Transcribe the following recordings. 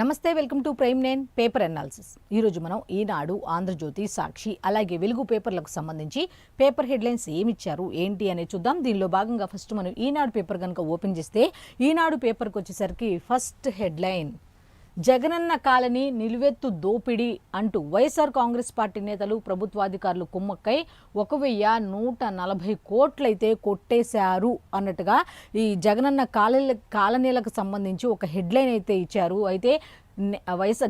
నమస్తే, welcome to prime nine paper analysis. ఈరోజు మనం ఈనాడు, ఆంధ్రజ్యోతి, సాక్షి అలాగే వెలుగు పేపర్లకు సంబంధించి పేపర్ హెడ్లైన్స్ ఏమిచ్చారు ఏంటి అనేది చూద్దాం. దీనిలో భాగంగా ఫస్ట్ మనం ఈనాడు పేపర్ కనుక ఓపెన్ చేస్తే ఈనాడు పేపర్కి వచ్చేసరికి ఫస్ట్ హెడ్లైన్ జగనన్న కాలనీ నిలువెత్తు దోపిడీ అంటూ వైఎస్ఆర్ కాంగ్రెస్ పార్టీ నేతలు ప్రభుత్వాధికారులు కుమ్మక్కై 1,140 కోట్లయితే కొట్టేశారు అన్నట్టుగా ఈ జగనన్న కాలనీలకు సంబంధించి ఒక హెడ్లైన్ అయితే ఇచ్చారు. అయితే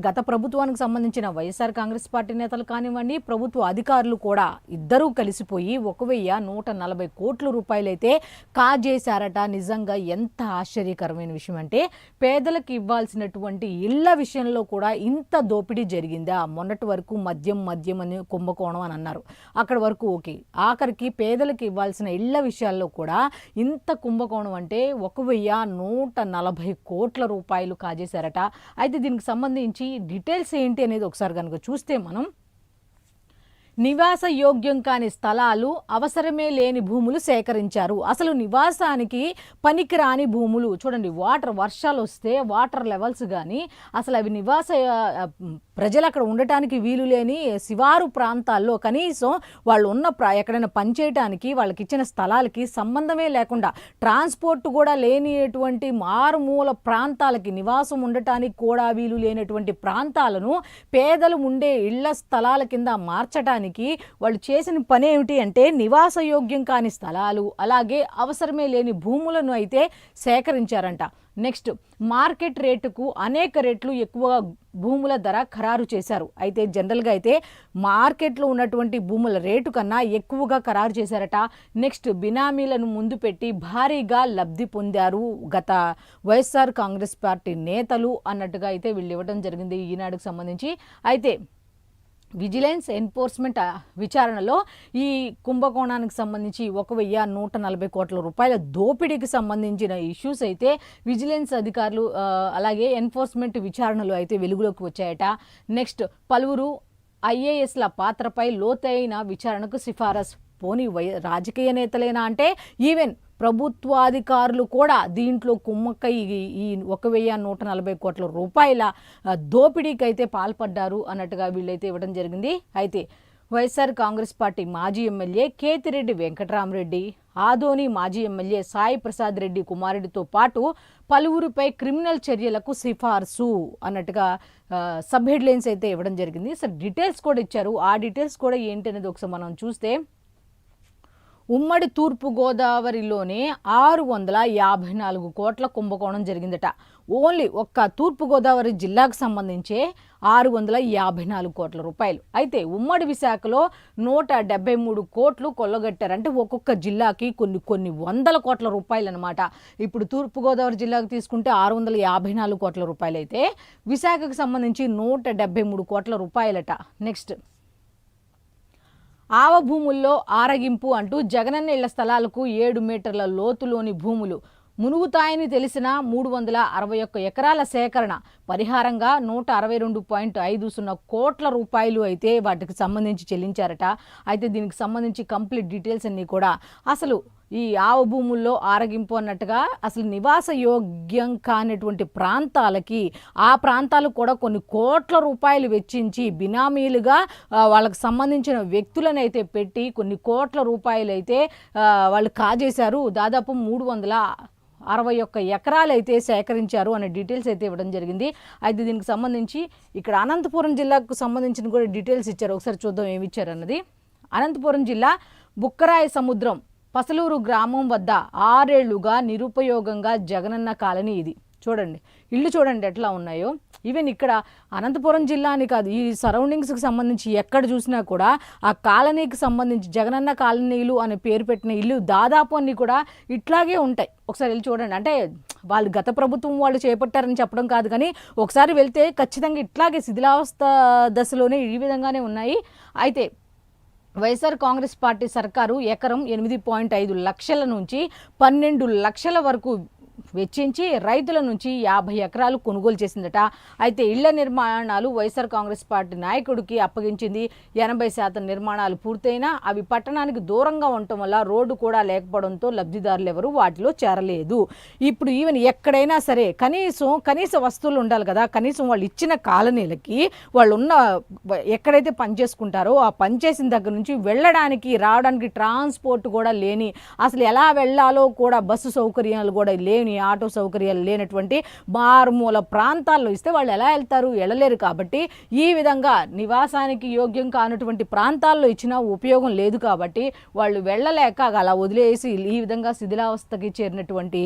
గత ప్రభుత్వానికి సంబంధించిన వైఎస్ఆర్ కాంగ్రెస్ పార్టీ నేతలు కానివ్వండి, ప్రభుత్వ అధికారులు కూడా ఇద్దరూ కలిసిపోయి 1,140 కోట్ల రూపాయలైతే కాజేశారట. నిజంగా ఎంత ఆశ్చర్యకరమైన విషయం అంటే, పేదలకు ఇవ్వాల్సినటువంటి ఇళ్ల విషయంలో కూడా ఇంత దోపిడీ జరిగిందా? మొన్నటి వరకు మద్యం అని కుంభకోణం అని అన్నారు, అక్కడి వరకు ఓకే. ఆఖరికి పేదలకు ఇవ్వాల్సిన ఇళ్ల విషయాల్లో కూడా ఇంత కుంభకోణం అంటే 1,140 కోట్ల రూపాయలు కాజేశారట. అయితే దీనికి సంబంధించి డీటెయిల్స్ ఏంటి అనేది ఒకసారి కనుక చూస్తే మనం, నివాస యోగ్యం కాని స్థలాలు, అవసరమే లేని భూములు సేకరించారు. అసలు నివాసానికి పనికిరాని భూములు చూడండి, వర్షాలు వస్తే వాటర్ లెవెల్స్ కానీ అసలు అవి ప్రజలు అక్కడ ఉండటానికి వీలు లేని శివారు ప్రాంతాల్లో కనీసం వాళ్ళు ఉన్న ఎక్కడైనా పనిచేయటానికి వాళ్ళకి ఇచ్చిన స్థలాలకి సంబంధమే లేకుండా ట్రాన్స్పోర్ట్ కూడా లేనిటువంటి మారుమూల ప్రాంతాలకి, నివాసం ఉండటానికి కూడా వీలు లేనటువంటి ప్రాంతాలను పేదలు ఉండే ఇళ్ల స్థలాల కింద మార్చడానికి వాళ్ళు చేసిన పని ఏమిటి అంటే, నివాసయోగ్యం కాని స్థలాలు అలాగే అవసరమే లేని భూములను అయితే సేకరించారంట. నెక్స్ట్, మార్కెట్ రేటుకు అనేక రెట్లు ఎక్కువ భూముల ధర ఖరారు చేశారు. అయితే జనరల్గా అయితే మార్కెట్లో ఉన్నటువంటి భూముల రేటు కన్నా ఎక్కువగా ఖరారు చేశారట. నెక్స్ట్, బినామీలను ముందు పెట్టి భారీగా లబ్ధి పొందారు గత వైఎస్ఆర్ కాంగ్రెస్ పార్టీ నేతలు అన్నట్టుగా అయితే వీళ్ళు ఇవ్వడం జరిగింది ఈనాడుకు సంబంధించి. అయితే విజిలెన్స్ ఎన్ఫోర్స్మెంట్ విచారణలో ఈ కుంభకోణానికి సంబంధించి 1,140 కోట్ల రూపాయల దోపిడీకి సంబంధించిన ఇష్యూస్ అయితే విజిలెన్స్ అధికారులు అలాగే ఎన్ఫోర్స్మెంట్ విచారణలు అయితే వెలుగులోకి వచ్చాయట. నెక్స్ట్, పలువురు ఐఏఎస్ల పాత్రపై లోతైన విచారణకు సిఫారసు. పోనీ రాజకీయ నేతలేనా అంటే, ఈవెన్ ప్రభుత్వాధికారులు కూడా దీంట్లో కుమ్మక్కై ఈ 1,140 కోట్ల రూపాయల దోపిడీకి అయితే పాల్పడ్డారు అన్నట్టుగా వీళ్ళైతే ఇవ్వడం జరిగింది. అయితే వైఎస్ఆర్ కాంగ్రెస్ పార్టీ మాజీ ఎమ్మెల్యే కేతిరెడ్డి వెంకటరామరెడ్డి, ఆదోని మాజీ ఎమ్మెల్యే సాయి ప్రసాద్ రెడ్డి కుమారుడితో పాటు పలువురిపై క్రిమినల్ చర్యలకు సిఫార్సు అన్నట్టుగా సబ్ హెడ్లైన్స్ అయితే ఇవ్వడం జరిగింది. సో డీటెయిల్స్ కూడా ఇచ్చారు. ఆ డీటెయిల్స్ కూడా ఏంటి అనేది ఒకసారి మనం చూస్తే, ఉమ్మడి తూర్పుగోదావరిలోనే 654 కోట్ల కుంభకోణం జరిగిందట. ఓన్లీ ఒక్క తూర్పుగోదావరి జిల్లాకు సంబంధించే 654 కోట్ల రూపాయలు. అయితే ఉమ్మడి విశాఖలో 173 కోట్లు కొల్లగట్టారు. అంటే ఒక్కొక్క జిల్లాకి కొన్ని వందల కోట్ల రూపాయలు అనమాట. ఇప్పుడు తూర్పుగోదావరి జిల్లాకు తీసుకుంటే 654 కోట్ల రూపాయలు అయితే విశాఖకు సంబంధించి 173 కోట్ల రూపాయలట. నెక్స్ట్, ఆవ భూముల్లో ఆరగింపు అంటూ జగనన్న ఇళ్ల స్థలాలకు 7 మీటర్ల లోతులోని భూములు మునుగుతాయని తెలిసిన 361 ఎకరాల సేకరణ పరిహారంగా 162.50 కోట్ల రూపాయలు అయితే వాటికి సంబంధించి చెల్లించారట. అయితే దీనికి సంబంధించి కంప్లీట్ డీటెయిల్స్ అన్నీ కూడా, అసలు ఈ ఆవ భూముల్లో ఆరగింపు అన్నట్టుగా అసలు నివాస యోగ్యం కానిటువంటి ప్రాంతాలకి, ఆ ప్రాంతాలకు కూడా కొన్ని కోట్ల రూపాయలు వెచ్చించి బినామీలుగా వాళ్ళకి సంబంధించిన వ్యక్తులను అయితే పెట్టి కొన్ని కోట్ల రూపాయలు అయితే వాళ్ళు కాజేశారు. దాదాపు 361 ఎకరాలు అయితే సేకరించారు అనే డీటెయిల్స్ అయితే ఇవ్వడం జరిగింది. అయితే దీనికి సంబంధించి ఇక్కడ అనంతపురం జిల్లాకు సంబంధించిన కూడా డీటెయిల్స్ ఇచ్చారు. ఒకసారి చూద్దాం ఏమి ఇచ్చారు అన్నది. అనంతపురం జిల్లా బుక్కరాయ సముద్రం పసలూరు గ్రామం వద్ద 6 ఏళ్లుగా నిరుపయోగంగా జగనన్న కాలనీ. ఇది చూడండి, ఇళ్ళు చూడండి ఎట్లా ఉన్నాయో. ఈవెన్ ఇక్కడ అనంతపురం జిల్లా అని కాదు, ఈ సరౌండింగ్స్కి సంబంధించి ఎక్కడ చూసినా కూడా ఆ కాలనీకి సంబంధించి జగనన్న కాలనీలు అనే పేరు పెట్టిన ఇల్లు దాదాపు అన్నీ కూడా ఇట్లాగే ఉంటాయి. ఒకసారి వెళ్ళి చూడండి. అంటే వాళ్ళు గత ప్రభుత్వం వాళ్ళు చేపట్టారని చెప్పడం కాదు, కానీ ఒకసారి వెళ్తే ఖచ్చితంగా ఇట్లాగే శిథిలావస్థ దశలోనే ఈ విధంగానే ఉన్నాయి. అయితే వైఎస్ఆర్ కాంగ్రెస్ పార్టీ సర్కారు ఎకరం 8.5 లక్షల నుంచి 12 లక్షల వరకు వెచ్చించి రైతుల నుంచి 50 ఎకరాలు కొనుగోలు చేసిందట. అయితే ఇళ్ల నిర్మాణాలు వైఎస్ఆర్ కాంగ్రెస్ పార్టీ నాయకుడికి అప్పగించింది. 80% నిర్మాణాలు పూర్తయినా అవి పట్టణానికి దూరంగా ఉండటం వల్ల రోడ్డు కూడా లేకపోవడంతో లబ్ధిదారులు ఎవరు వాటిలో చేరలేదు. ఇప్పుడు ఈవెన్ ఎక్కడైనా సరే కనీస వస్తువులు ఉండాలి కదా. కనీసం వాళ్ళు ఇచ్చిన కాలనీలకి వాళ్ళు ఉన్న ఎక్కడైతే పనిచేసుకుంటారో ఆ పనిచేసిన దగ్గర నుంచి వెళ్ళడానికి రావడానికి ట్రాన్స్పోర్ట్ కూడా లేని, అసలు ఎలా వెళ్ళాలో కూడా బస్సు సౌకర్యాలు కూడా లేని, ఆటో సౌకర్యాలు లేనటువంటి మారుమూల ప్రాంతాల్లో ఇస్తే వాళ్ళు ఎలా వెళ్తారు? వెళ్ళలేరు. కాబట్టి ఈ విధంగా నివాసానికి యోగ్యం కానటువంటి ప్రాంతాల్లో ఇచ్చినా ఉపయోగం లేదు. కాబట్టి వాళ్ళు వెళ్ళలేక అలా వదిలేసి ఈ విధంగా శిథిలావస్థకి చేరినటువంటి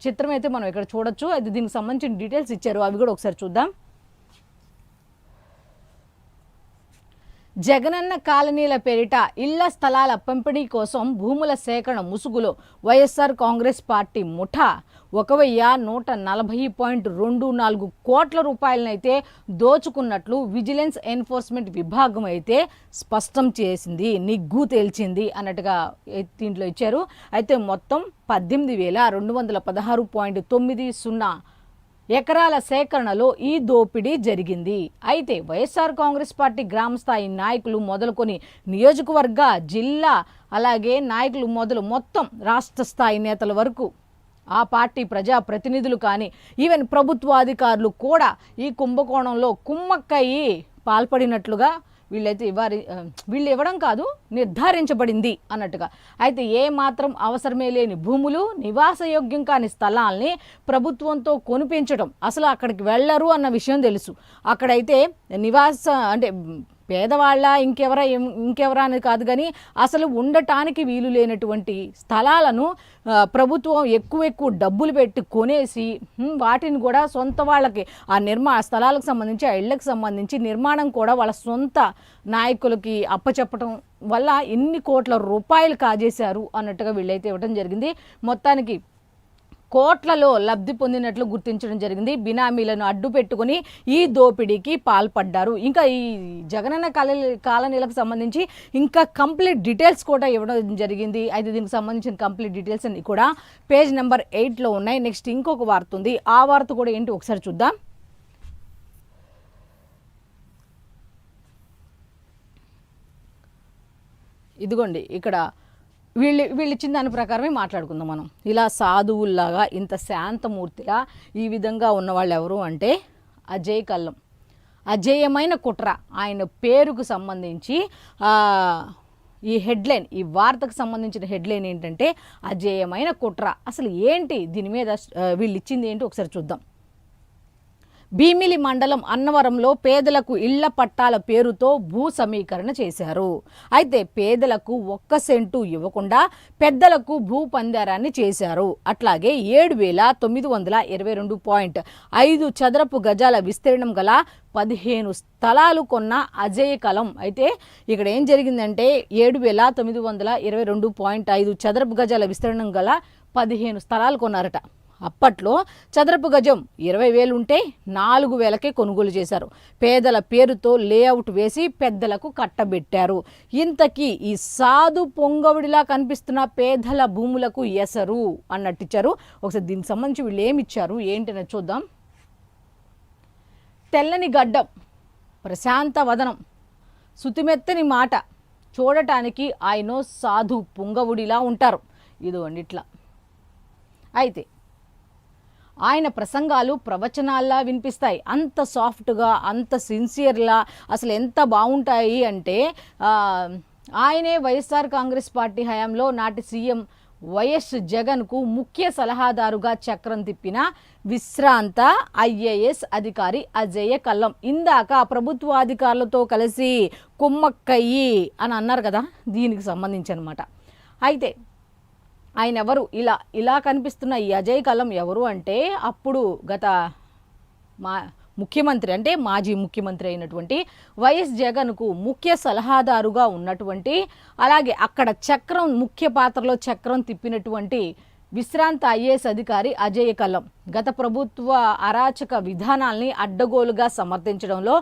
చిత్రం అయితే మనం ఇక్కడ చూడొచ్చు. అయితే దీనికి సంబంధించిన డీటెయిల్స్ ఇచ్చారు, అవి కూడా ఒకసారి చూద్దాం. జగనన్న కాలనీల పేరిట ఇళ్ల స్థలాల పంపిణీ కోసం భూముల సేకరణ ముసుగులో వైఎస్ఆర్ కాంగ్రెస్ పార్టీ ముఠా 1140.24 కోట్ల రూపాయలనైతే దోచుకున్నట్లు విజిలెన్స్ ఎన్ఫోర్స్మెంట్ విభాగం అయితే స్పష్టం చేసింది, నిగ్గు తేల్చింది అన్నట్టుగా దీంట్లో ఇచ్చారు. అయితే మొత్తం 18,216.90 ఎకరాల సేకరణలో ఈ దోపిడీ జరిగింది. అయితే వైఎస్ఆర్ కాంగ్రెస్ పార్టీ గ్రామస్థాయి నాయకులు మొదలుకొని నియోజకవర్గ, జిల్లా, అలాగే నాయకులు మొత్తం రాష్ట్ర స్థాయి నేతల వరకు ఆ పార్టీ ప్రజాప్రతినిధులు కానీ ఈవెన్ ప్రభుత్వాధికారులు కూడా ఈ కుంభకోణంలో కుమ్మక్కయి పాల్పడినట్లుగా వీళ్ళు ఇవ్వడం కాదు, నిర్ధారించబడింది అన్నట్టుగా. అయితే ఏ మాత్రం అవసరమే లేని భూములు, నివాసయోగ్యం కాని స్థలాల్ని ప్రభుత్వంతో కొనిపించడం, అసలు అక్కడికి వెళ్ళరు అన్న విషయం తెలుసు. అక్కడైతే అంటే పేదవాళ్ళ ఇంకెవరా అనేది కాదు, కానీ అసలు ఉండటానికి వీలు లేనటువంటి స్థలాలను ప్రభుత్వం ఎక్కువ డబ్బులు పెట్టి కొనేసి వాటిని కూడా సొంత వాళ్ళకి ఆ స్థలాలకు సంబంధించి, ఆ ఇళ్లకు సంబంధించి నిర్మాణం కూడా వాళ్ళ సొంత నాయకులకి అప్పచెప్పటం వల్ల ఇన్ని కోట్ల రూపాయలు కాజేశారు అన్నట్టుగా వీళ్ళైతే ఇవ్వడం జరిగింది. మొత్తానికి కోట్లలో లబ్ధి పొందినట్లు గుర్తించడం జరిగింది. బినామీలను అడ్డు పెట్టుకుని ఈ దోపిడీకి పాల్పడ్డారు. ఇంకా ఈ జగనన్న కాలనీలకు సంబంధించి ఇంకా కంప్లీట్ డీటెయిల్స్ కూడా ఇవ్వడం జరిగింది. అయితే దీనికి సంబంధించిన కంప్లీట్ డీటెయిల్స్ అన్ని కూడా పేజ్ నెంబర్ 8లో ఉన్నాయి. నెక్స్ట్ ఇంకొక వార్త ఉంది, ఆ వార్త కూడా ఏంటి ఒకసారి చూద్దాం. ఇదిగోండి, ఇక్కడ వీళ్ళు ఇచ్చిన దాని ప్రకారమే మాట్లాడుకుందాం మనం. ఇలా సాధువుల్లాగా ఇంత శాంతమూర్తిగా ఈ విధంగా ఉన్న వాళ్ళు ఎవరు అంటే అజయ్ కల్లం. అజేయమైన కుట్ర, ఆయన పేరుకు సంబంధించి ఈ హెడ్లైన్, ఈ వార్తకు సంబంధించిన హెడ్లైన్ ఏంటంటే అజేయమైన కుట్ర. అసలు ఏంటి దీని మీద వీళ్ళు ఇచ్చింది ఏంటి ఒకసారి చూద్దాం. భీమిలి మండలం అన్నవరంలో పేదలకు ఇళ్ల పట్టాల పేరుతో భూ సమీకరణ చేశారు. అయితే పేదలకు 1 సెంటు ఇవ్వకుండా పెద్దలకు భూ పందారాన్ని చేశారు. అట్లాగే 7,922.5 చదరపు గజాల విస్తీర్ణం గల 15 స్థలాలు కొన్న అజయ్ కలం. అయితే ఇక్కడ ఏం జరిగిందంటే 7,922.5 చదరపు గజాల విస్తీర్ణం గల 15 స్థలాలు కొన్నారట. అప్పట్లో చదరపు గజం 20,000 ఉంటే 4,000కే కొనుగోలు చేశారు. పేదల పేరుతో లేఅవుట్ వేసి పెద్దలకు కట్టబెట్టారు. ఇంతకీ ఈ సాధు పొంగవుడిలా కనిపిస్తున్న పేదల భూములకు ఎసరు అన్నట్టిచ్చారు. ఒకసారి దీనికి సంబంధించి వీళ్ళు ఏమిచ్చారు ఏంటని చూద్దాం. తెల్లని గడ్డం, ప్రశాంత వదనం, సుతిమెత్తని మాట, చూడటానికి ఆయన సాధు పొంగవుడిలా ఉంటారు. ఇదిగోండి ఇట్లా. అయితే ఆయన ప్రసంగాలు ప్రవచనాల్లా వినిపిస్తాయి. అంత సాఫ్ట్గా, అంత సిన్సియర్లా, అసలు ఎంత బాగుంటాయి అంటే ఆయనే వైఎస్ఆర్ కాంగ్రెస్ పార్టీ హయాంలో నాటి సీఎం వైఎస్ జగన్కు ముఖ్య సలహాదారుగా చక్రం తిప్పిన విశ్రాంత ఐఏఎస్ అధికారి అజయ్ కల్లం. ఇందాక ప్రభుత్వాధికారులతో కలిసి కుమ్మక్కయ్యి అని అన్నారు కదా, దీనికి సంబంధించి అనమాట. అయితే ఆయన ఎవరు? ఇలా కనిపిస్తున్న ఈ అజయ్ కల్లం ఎవరు అంటే అప్పుడు గత ముఖ్యమంత్రి, అంటే మాజీ ముఖ్యమంత్రి అయినటువంటి వైఎస్ జగన్కు ముఖ్య సలహాదారుగా ఉన్నటువంటి, అలాగే అక్కడ ముఖ్య పాత్రలో చక్రం తిప్పినటువంటి విశ్రాంత ఐఏఎస్ అధికారి అజయ్ కల్లం గత ప్రభుత్వ అరాచక విధానాల్ని అడ్డగోలుగా సమర్థించడంలో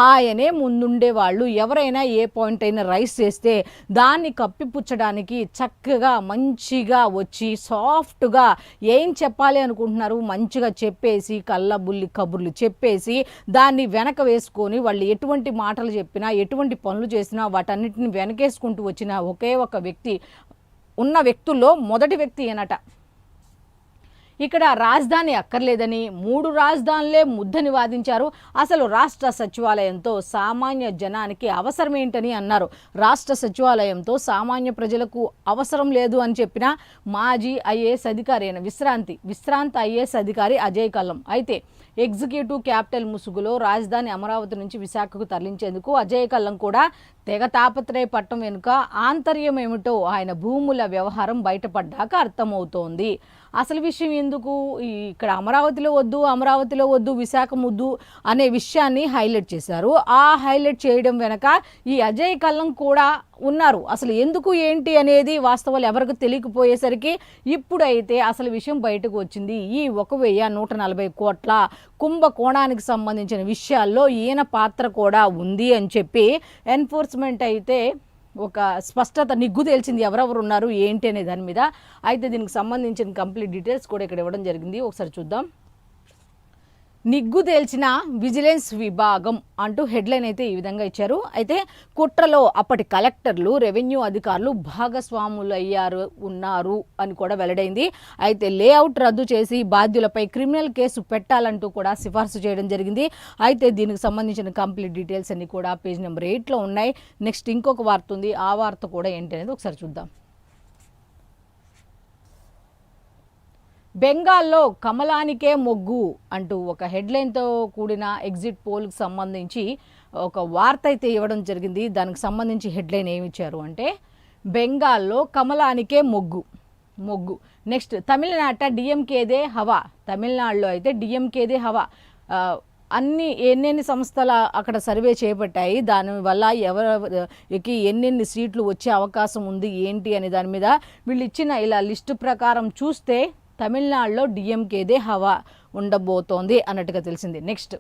ఆయనే ముందుండేవాళ్ళు. ఎవరైనా ఏ పాయింట్ అయినా రైస్ చేస్తే దాన్ని కప్పిపుచ్చడానికి చక్కగా మంచిగా వచ్చి సాఫ్ట్గా ఏం చెప్పాలి అనుకుంటున్నారు మంచిగా చెప్పేసి కళ్ళబుల్లి కబుర్లు చెప్పేసి దాన్ని వెనక వేసుకొని వాళ్ళు ఎటువంటి మాటలు చెప్పినా ఎటువంటి పనులు చేసినా వాటన్నిటిని వెనకేసుకుంటూ వచ్చిన ఒకే ఒక వ్యక్తి ఉన్న వ్యక్తుల్లో మొదటి వ్యక్తి అనట. ఇక్కడ రాజధాని అక్కర్లేదని 3 రాజధానులే ముద్దని వాదించారు. అసలు రాష్ట్ర సచివాలయంతో సామాన్య జనానికి అవసరం ఏంటని అన్నారు. రాష్ట్ర సచివాలయంతో సామాన్య ప్రజలకు అవసరం లేదు అని చెప్పిన మాజీ ఐఏఎస్ అధికారి అయిన విశ్రాంత ఐఏఎస్ అధికారి అజయ్ కల్లం. అయితే ఎగ్జిక్యూటివ్ క్యాపిటల్ ముసుగులో రాజధాని అమరావతి నుంచి విశాఖకు తరలించేందుకు అజయ్ కల్లం కూడా తెగ తాపత్రయపట్టం వెనుక ఆంతర్యం ఏమిటో ఆయన భూముల వ్యవహారం బయటపడ్డాక అర్థమవుతోంది. అసలు విషయం ఎందుకు ఇక్కడ అమరావతిలో వద్దు విశాఖ ముద్దు అనే విషయాన్ని హైలైట్ చేశారు. ఆ హైలైట్ చేయడం వెనక ఈ అజయ్ కల్లం కూడా ఉన్నారు. అసలు ఎందుకు ఏంటి అనేది వాస్తవాలు ఎవరికి తెలియకపోయేసరికి ఇప్పుడైతే అసలు విషయం బయటకు వచ్చింది. ఈ 1140 కోట్ల కుంభకోణానికి సంబంధించిన విషయాల్లో ఈయన పాత్ర కూడా ఉంది అని చెప్పి ఎన్ఫోర్స్మెంట్ అయితే ఒక స్పష్టత నిగ్గు తేల్చింది ఎవరెవరు ఉన్నారు ఏంటి అనే దాని మీద. అయితే దీనికి సంబంధించిన కంప్లీట్ డీటెయిల్స్ కూడా ఇక్కడ ఇవ్వడం జరిగింది. ఒకసారి చూద్దాం. నిగ్గు తేల్చిన విజిలెన్స్ విభాగం అంటూ హెడ్లైన్ అయితే ఈ విధంగా ఇచ్చారు. అయితే కుట్రలో అప్పటి కలెక్టర్లు రెవెన్యూ అధికారులు ఉన్నారు అని కూడా వెల్లడైంది. అయితే లేఅవుట్ రద్దు చేసి బాధ్యులపై క్రిమినల్ కేసు పెట్టాలంటూ కూడా సిఫార్సు చేయడం జరిగింది. అయితే దీనికి సంబంధించిన కంప్లీట్ డీటెయిల్స్ అన్ని కూడా పేజ్ నెంబర్ 8లో ఉన్నాయి. నెక్స్ట్ ఇంకొక వార్త ఉంది. ఆ వార్త కూడా ఏంటి అనేది ఒకసారి చూద్దాం. బెంగాల్లో కమలానికే మొగ్గు అంటూ ఒక హెడ్లైన్తో కూడిన ఎగ్జిట్ పోల్కి సంబంధించి ఒక వార్త అయితే ఇవ్వడం జరిగింది. దానికి సంబంధించి హెడ్లైన్ ఏమి ఇచ్చారు అంటే బెంగాల్లో కమలానికే మొగ్గు. నెక్స్ట్ తమిళనాట డిఎంకేదే హవా. తమిళనాడులో అయితే డిఎంకేదే హవా. ఎన్నెన్ని సంస్థలు అక్కడ సర్వే చేపట్టాయి, దానివల్ల ఎవరికి ఎన్నెన్ని సీట్లు వచ్చే అవకాశం ఉంది ఏంటి అనే దాని మీద వీళ్ళు ఇచ్చిన ఇలా లిస్టు ప్రకారం చూస్తే తమిళనాడులో డిఎంకేదే హవా ఉండబోతోంది అన్నట్టుగా తెలిసింది. నెక్స్ట్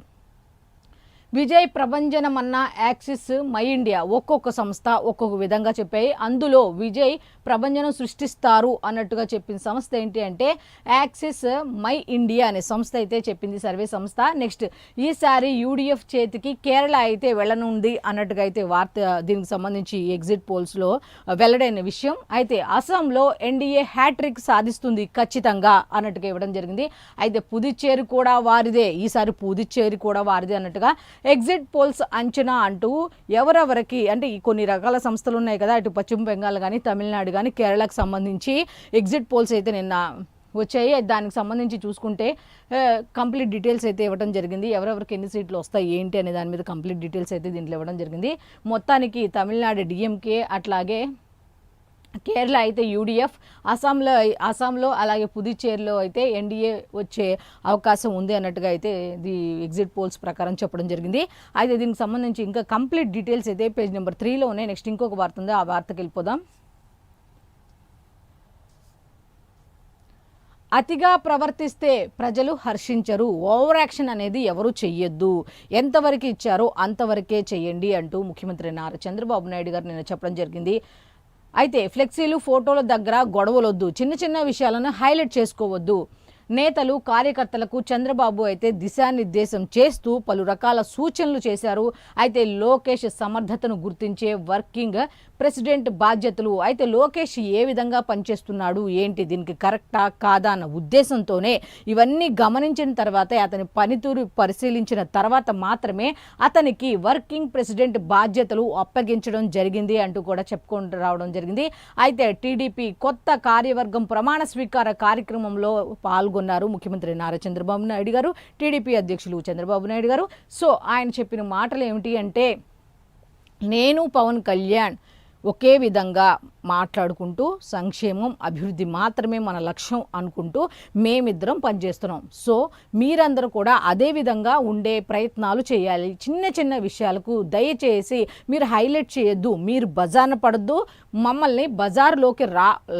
విజయ్ ప్రభంజనం అన్న యాక్సిస్ మై ఇండియా ఒక్కొక్క సంస్థ ఒక్కొక్క విధంగా చెప్పాయి. అందులో విజయ్ ప్రభంజనం సృష్టిస్తారు అన్నట్టుగా చెప్పిన సంస్థ ఏంటి అంటే యాక్సిస్ మై ఇండియా అనే సంస్థ అయితే చెప్పింది, సర్వే సంస్థ. నెక్స్ట్ ఈసారి యూడిఎఫ్ చేతికి కేరళ అయితే వెళ్ళనుంది అన్నట్టుగా అయితే వార్త దీనికి సంబంధించి ఎగ్జిట్ పోల్స్లో వెల్లడైన విషయం. అయితే అస్సాంలో ఎన్డీఏ హ్యాట్రిక్ సాధిస్తుంది ఖచ్చితంగా అన్నట్టుగా ఇవ్వడం జరిగింది. అయితే పుదుచ్చేరి కూడా వారిదే, ఈసారి పుదుచ్చేరి కూడా వారిదే అన్నట్టుగా ఎగ్జిట్ పోల్స్ అంచనా అంటూ ఎవరెవరికి అంటే కొన్ని రకాల సంస్థలు ఉన్నాయి కదా, అటు పశ్చిమ బెంగాల్ కానీ తమిళనాడు కానీ కేరళకు సంబంధించి ఎగ్జిట్ పోల్స్ అయితే నిన్న వచ్చాయి. దానికి సంబంధించి చూసుకుంటే కంప్లీట్ డీటెయిల్స్ అయితే ఇవ్వడం జరిగింది. ఎవరెవరికి ఎన్ని సీట్లు వస్తాయి ఏంటి అనే దాని మీద కంప్లీట్ డీటెయిల్స్ అయితే దీంట్లో ఇవ్వడం జరిగింది. మొత్తానికి తమిళనాడు డిఎంకే, అట్లాగే కేరళ అయితే యూడిఎఫ్, అస్సాంలో అలాగే పుదుచ్చేరిలో అయితే ఎన్డీఏ వచ్చే అవకాశం ఉంది అన్నట్టుగా అయితే ఇది ఎగ్జిట్ పోల్స్ ప్రకారం చెప్పడం జరిగింది. అయితే దీనికి సంబంధించి ఇంకా కంప్లీట్ డీటెయిల్స్ అయితే పేజ్ నెంబర్ 3లో ఉన్నాయి. నెక్స్ట్ ఇంకొక వార్త ఉంది, ఆ వార్తకి వెళ్ళిపోదాం. అతిగా ప్రవర్తిస్తే ప్రజలు హర్షించరు, ఓవర్ యాక్షన్ అనేది ఎవరు చెయ్యొద్దు, ఎంతవరకు ఇచ్చారో అంతవరకే చెయ్యండి అంటూ ముఖ్యమంత్రి నారా చంద్రబాబు నాయుడు గారు నిన్న చెప్పడం జరిగింది. అయితే ఫ్లెక్సీలు ఫోటోల దగ్గర గొడవలొద్దు, చిన్న చిన్న విషయాలను హైలైట్ చేసుకోవద్దు. నేతలు కార్యకర్తలకు చంద్రబాబు అయితే దిశానిర్దేశం చేస్తూ పలు రకాల సూచనలు చేశారు. అయితే లోకేష్ సమర్థతను గుర్తించే వర్కింగ్ ప్రెసిడెంట్ బాధ్యతలు, అయితే లోకేష్ ఏ విధంగా పనిచేస్తున్నాడు ఏంటి, దీనికి కరెక్టా కాదా అన్న ఉద్దేశంతోనే ఇవన్నీ గమనించిన తర్వాతే అతని పనితీరు పరిశీలించిన తర్వాత మాత్రమే అతనికి వర్కింగ్ ప్రెసిడెంట్ బాధ్యతలు అప్పగించడం జరిగింది అంటూ కూడా చెప్పుకుంటూ రావడం జరిగింది. అయితే టీడీపీ కొత్త కార్యవర్గం ప్రమాణ స్వీకార కార్యక్రమంలో పాల్గొన్నారు ముఖ్యమంత్రి నారా చంద్రబాబు నాయుడు గారు, టీడీపీ అధ్యక్షులు చంద్రబాబు నాయుడు గారు. సో ఆయన చెప్పిన మాటలు ఏమిటి అంటే నేను పవన్ కళ్యాణ్ ఒకే విధంగా మాట్లాడుకుంటూ సంక్షేమం అభివృద్ధి మాత్రమే మన లక్ష్యం అనుకుంటూ మేమిద్దరం పనిచేస్తున్నాం. సో మీరందరూ కూడా అదే విధంగా ఉండే ప్రయత్నాలు చేయాలి. చిన్న చిన్న విషయాలకు దయచేసి మీరు హైలైట్ చేయొద్దు, మీరు బజార్న పడద్దు, మమ్మల్ని బజారులోకి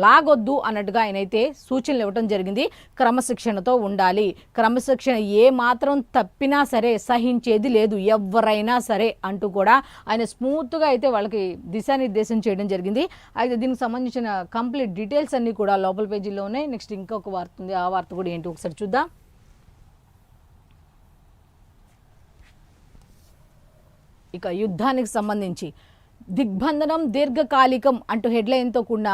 లాగొద్దు అన్నట్టుగా ఆయనైతే సూచనలు ఇవ్వడం జరిగింది. క్రమశిక్షణతో ఉండాలి, క్రమశిక్షణ ఏ మాత్రం తప్పినా సరే సహించేది లేదు ఎవరైనా సరే అంటూ కూడా ఆయన స్మూత్గా అయితే వాళ్ళకి దిశానిర్దేశం చేయడం జరిగింది. అయితే దీనికి సంబంధించిన కంప్లీట్ డీటెయిల్స్ అన్నీ కూడా లోపల పేజీలో ఉన్నాయి. నెక్స్ట్ ఇంకొక వార్త ఉంది, ఆ వార్త కూడా ఏంటి ఒకసారి చూద్దాం. ఇక యుద్ధానికి సంబంధించి దిగ్బంధనం దీర్ఘకాలికం అంటూ హెడ్లైన్తో కూడిన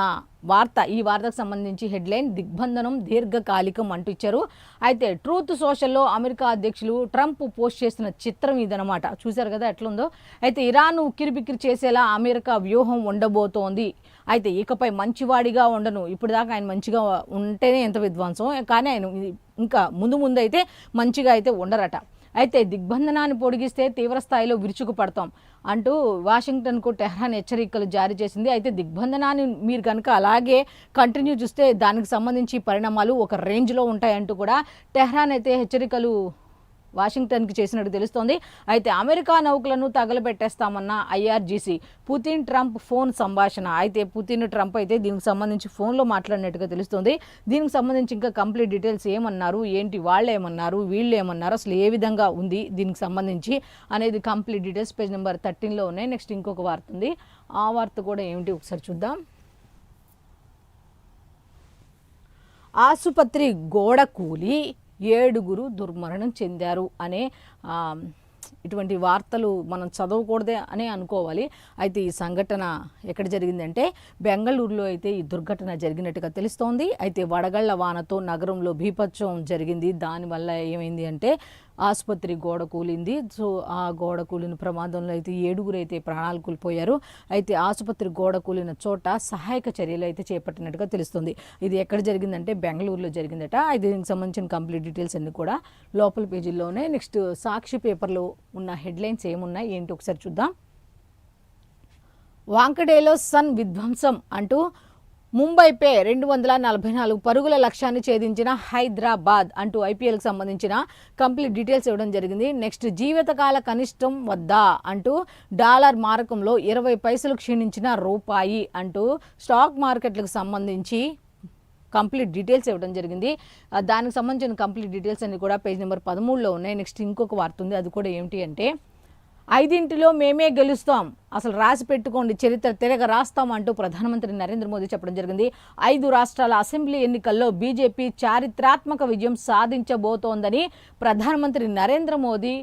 వార్త. ఈ వార్తకు సంబంధించి హెడ్లైన్ దిగ్బంధనం దీర్ఘకాలికం అంటూ ఇచ్చారు. అయితే ట్రూత్ సోషల్లో అమెరికా అధ్యక్షులు ట్రంప్ పోస్ట్ చేసిన చిత్రం ఇదనమాట. చూశారు కదా ఎట్లుందో. అయితే ఇరాన్ ఉక్కిరిబిక్కిరి చేసేలా అమెరికా వ్యూహం ఉండబోతోంది. అయితే ఇకపై మంచివాడిగా ఉండను, ఇప్పుడు దాకా ఆయన మంచిగా ఉంటేనే ఎంత విధ్వంసం, కానీ ఆయన ఇంకా ముందు అయితే మంచిగా అయితే ఉండరట. అయితే దిగ్బంధనాన్ని పొడిగిస్తే తీవ్రస్థాయిలో విరుచుకుపడతాం అంటూ వాషింగ్టన్కు టెహ్రాన్ హెచ్చరికలు జారీ చేసింది. అయితే దిగ్బంధనాన్ని మీరు కనుక అలాగే కంటిన్యూ చూస్తే దానికి సంబంధించి పరిణామాలు ఒక రేంజ్లో ఉంటాయంటూ కూడా టెహ్రాన్ అయితే హెచ్చరికలు వాషింగ్టన్కి చేసినట్టు తెలుస్తోంది. అయితే అమెరికా నౌకలను తగలబెట్టేస్తామన్న ఐఆర్జీసీ, పుతిన్ ట్రంప్ ఫోన్ సంభాషణ. అయితే పుతిన్ ట్రంప్ అయితే దీనికి సంబంధించి ఫోన్లో మాట్లాడినట్టుగా తెలుస్తోంది. దీనికి సంబంధించి ఇంకా కంప్లీట్ డీటెయిల్స్ ఏమన్నారు, ఏంటి, వాళ్ళు ఏమన్నారు, వీళ్ళు ఏమన్నారు, అసలు ఏ విధంగా ఉంది దీనికి సంబంధించి అనేది కంప్లీట్ డీటెయిల్స్ పేజ్ నెంబర్ 13లో ఉన్నాయి. నెక్స్ట్ ఇంకొక వార్త ఉంది, ఆ వార్త కూడా ఏమిటి ఒకసారి చూద్దాం. ఆసుపత్రి గోడ కూలి 7 దుర్మరణం చెందారు అనే ఇటువంటి వార్తలు మనం చదవకూడదే అనే అనుకోవాలి. అయితే ఈ సంఘటన ఎక్కడ జరిగిందంటే బెంగళూరులో అయితే ఈ దుర్ఘటన జరిగినట్టుగా తెలుస్తోంది. అయితే వడగళ్ల వానతో నగరంలో బీభత్సం జరిగింది. దానివల్ల ఏమైంది అంటే ఆసుపత్రి గోడ కూలింది. సో ఆ గోడ కూలిన ప్రమాదంలో అయితే 7 అయితే ప్రాణాలు కోల్పోయారు. అయితే ఆసుపత్రి గోడ కూలిన చోట సహాయక చర్యలు అయితే చేపట్టినట్టుగా తెలుస్తుంది. ఇది ఎక్కడ జరిగిందంటే బెంగళూరులో జరిగిందట. అయితే దీనికి సంబంధించిన కంప్లీట్ డీటెయిల్స్ అన్ని కూడా లోపల పేజీల్లోనే. నెక్స్ట్ సాక్షి పేపర్లో ఉన్న హెడ్లైన్స్ ఏమున్నాయి ఏంటి ఒకసారి చూద్దాం. వాంకడేలో సన్ విధ్వంసం అంటూ ముంబైపై 244 పరుగుల లక్ష్యాన్ని ఛేదించిన హైదరాబాద్ అంటూ ఐపీఎల్కి సంబంధించిన కంప్లీట్ డీటెయిల్స్ ఇవ్వడం జరిగింది. నెక్స్ట్ జీవితకాల కనిష్టం వద్దా అంటూ డాలర్ మారకంలో 20 పైసలు క్షీణించిన రూపాయి అంటూ స్టాక్ మార్కెట్లకు సంబంధించి కంప్లీట్ డీటెయిల్స్ ఇవ్వడం జరిగింది. దానికి సంబంధించిన కంప్లీట్ డీటెయిల్స్ అన్ని కూడా పేజ్ నెంబర్ 13లో ఉన్నాయి. నెక్స్ట్ ఇంకొక వార్త ఉంది, అది కూడా ఏమిటి అంటే 5 మేమే గెలుస్తాం, అసలు రాసి పెట్టుకోండి, చరిత్ర తిరగ రాస్తాం అంటూ ప్రధానమంత్రి నరేంద్ర మోదీ చెప్పడం జరిగింది. 5 రాష్ట్రాల అసెంబ్లీ ఎన్నికల్లో బీజేపీ చారిత్రాత్మక విజయం సాధించబోతోందని ప్రధానమంత్రి నరేంద్ర మోదీ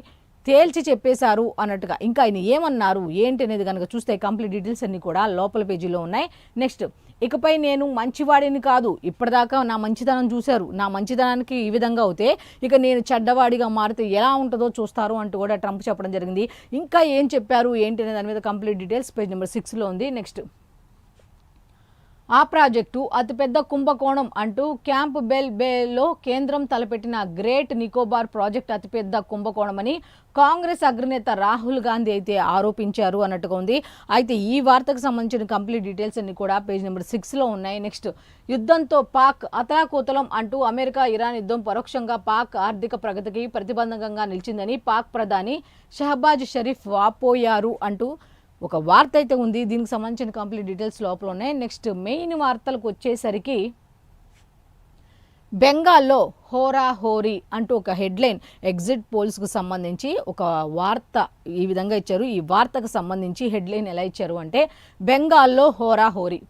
తేల్చి చెప్పేశారు అన్నట్టుగా. ఇంకా ఆయన ఏమన్నారు ఏంటి అనేది కనుక చూస్తే కంప్లీట్ డీటెయిల్స్ అన్ని కూడా లోపల పేజీలో ఉన్నాయి. నెక్స్ట్ ఇకపై నేను మంచివాడిని కాదు, ఇప్పటిదాకా నా మంచితనం చూశారు, నా మంచితనానికి ఈ విధంగా అవుతే ఇక నేను చెడ్డవాడిగా మారితే ఎలా ఉంటుందో చూస్తారు అంటూ కూడా ట్రంప్ చెప్పడం జరిగింది. ఇంకా ఏం చెప్పారు ఏంటి అనే దాని మీద కంప్లీట్ డీటెయిల్స్ పేజ్ నెంబర్ 6లో ఉంది. నెక్స్ట్ ఆ ప్రాజెక్టు అతిపెద్ద కుంభకోణం అంటూ క్యాంప్ బేలో కేంద్రం తలపెట్టిన గ్రేట్ నికోబార్ ప్రాజెక్ట్ అతిపెద్ద కుంభకోణమని కాంగ్రెస్ అగ్రనేత రాహుల్ గాంధీ అయితే ఆరోపించారు అన్నట్టుగా ఉంది. అయితే ఈ వార్తకు సంబంధించిన కంప్లీట్ డీటెయిల్స్ అన్ని కూడా పేజ్ నెంబర్ 6లో ఉన్నాయి. నెక్స్ట్ యుద్ధంతో పాక్ అతలాకుతలం అంటూ అమెరికా ఇరాన్ యుద్ధం పరోక్షంగా పాక్ ఆర్థిక ప్రగతికి ప్రతిబంధకంగా నిలిచిందని పాక్ ప్రధాని షహబాజ్ షరీఫ్ వాపోయారు అంటూ ఒక వార్త అయితే ఉంది. దీనికి సంబంధించిన కంప్లీట్ డీటెయిల్స్ లోపల ఉన్నాయి. నెక్స్ట్ మెయిన్ వార్తలకు వచ్చేసరికి బెంగాల్లో హోరాహోరీ అంటూ ఒక హెడ్లైన్ ఎగ్జిట్ పోల్స్కు సంబంధించి ఒక వార్త ఈ విధంగా ఇచ్చారు. ఈ వార్తకు సంబంధించి హెడ్లైన్ ఎలా ఇచ్చారు అంటే బెంగాల్లో హోరాహోరీ,